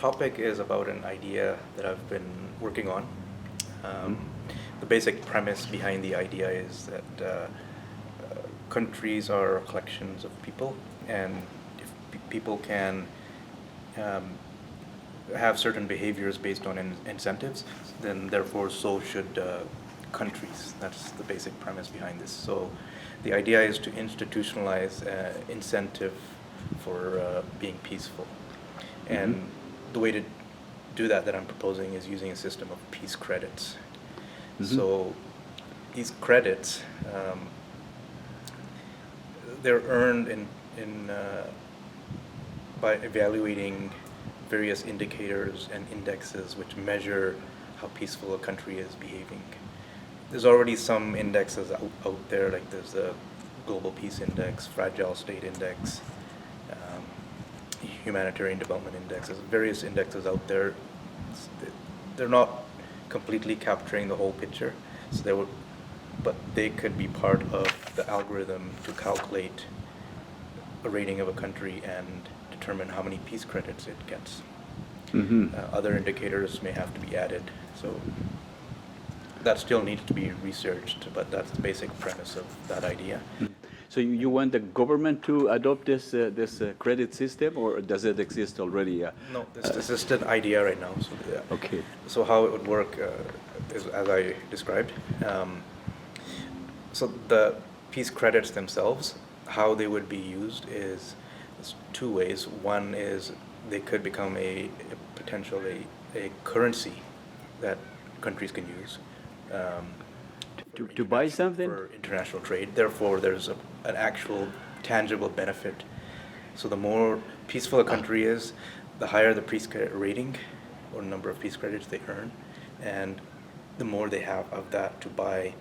topic is about an idea that I've been working on. Mhm. The basic premise behind the idea is that countries are collections of people, and if people can um, have certain behaviors based on incentives, then therefore so should countries. That's the basic premise behind this. So the idea is to institutionalize incentive for being peaceful. Mhm. And the way to do that I'm proposing is using a system of peace credits. Mhm. So these credits, they're earned in by evaluating various indicators and indexes which measure how peaceful a country is behaving. There's already some indexes out there, like there's the Global Peace Index, Fragile State Index, um, Humanitarian Development Index. There's various indexes out there. They're not completely capturing the whole picture, so but they could be part of the algorithm to calculate a rating of a country and determine how many peace credits it gets. Mhm. Other indicators may have to be added, so that still needs to be researched, but that's the basic premise of that idea. Mhm. So you want the government to adopt this credit system, or does it exist already? No, this is just an idea right now. So, Okay. so how it would work is as I described. So the peace credits themselves, how they would be used is two ways. One is they could become potentially a currency that countries can use To buy something? for international trade. Therefore, there's an actual tangible benefit. So the more peaceful a country is, the higher the peace credit rating or number of peace credits they earn, and the more they have of that to buy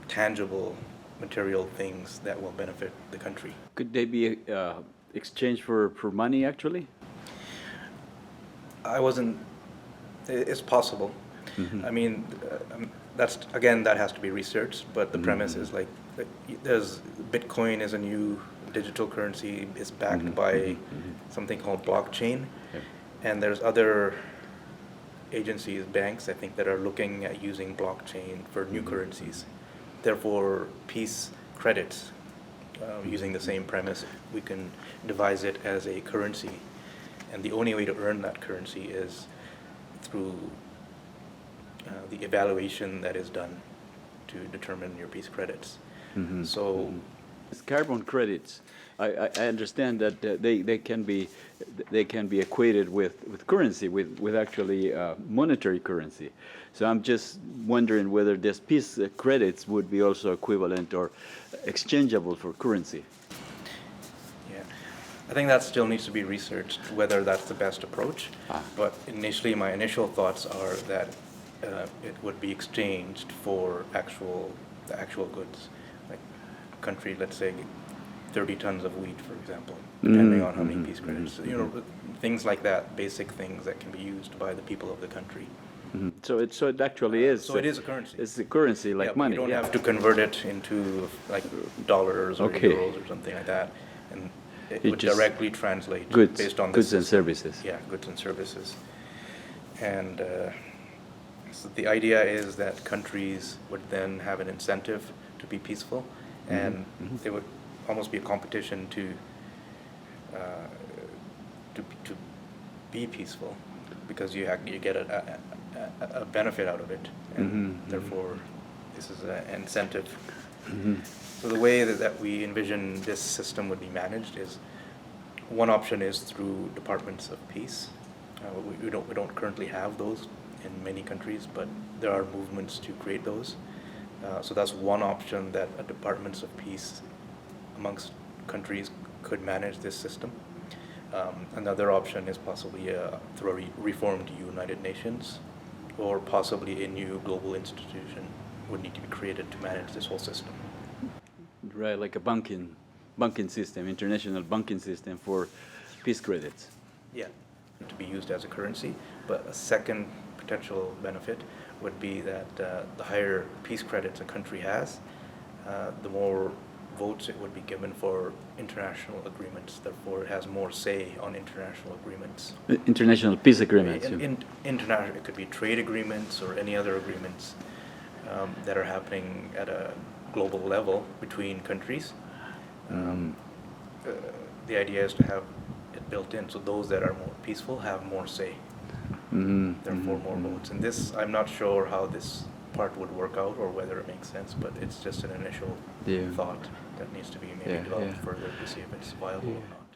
tangible material things that will benefit the country. Could they be exchanged for money, actually? I wasn't. It's possible. Mhm. I mean, that's again that has to be researched. But the premise is like there's Bitcoin is a new digital currency. It's backed Mhm, by mhm, mhm. something called blockchain, Yeah. and there's other agencies, banks, I think, that are looking at using blockchain for new currencies. Therefore, peace credits, using the same premise, we can devise it as a currency, and the only way to earn that currency is through the evaluation that is done to determine your peace credits. Mhm, So, mhm. It's carbon credits. I understand that they can be equated with currency, with actually monetary currency. So I'm just wondering whether these peace credits would be also equivalent or exchangeable for currency. yeah, I think that still needs to be researched whether that's the best approach. Ah. But initially, my initial thoughts are that it would be exchanged for the actual goods, like a country, let's say, 30 tons of wheat, for example, depending on how many peace credits. You know, things like that, basic things that can be used by the people of the country. Mhm. So it actually is. So it is a currency. It's a currency like Yeah, but money. you don't yeah. have to convert it into like dollars or Okay. euros or something like that, and it It would just directly translate goods- based on goods the and system. services. Yeah, goods and services. And so the idea is that countries would then have an incentive to be peaceful, and it would almost be a competition uh, to be peaceful, because you get a benefit out of it, and therefore this is an incentive. So the way that we envision this system would be managed is, one option is through departments of peace. We don't currently have those in many countries, but there are movements to create those. So that's one option, that departments of peace amongst countries could manage this system. Another option is possibly through a reformed United Nations, or possibly a new global institution would need to be created to manage this whole system. Right, like a banking system, international banking system for peace credits. Yeah, to be used as a currency. But a second potential benefit would be that the higher peace credits a country has, the more votes it would be given for international agreements. Therefore, it has more say on international agreements. International peace agreements. International, it could be trade agreements or any other agreements that are happening at a global level between countries. The idea is to have it built in, so those that are more peaceful have more say. Therefore, more votes. And this, I'm not sure how this part would work out or whether it makes sense, but it's just an initial thought that needs to be maybe developed further to see if it's viable or not.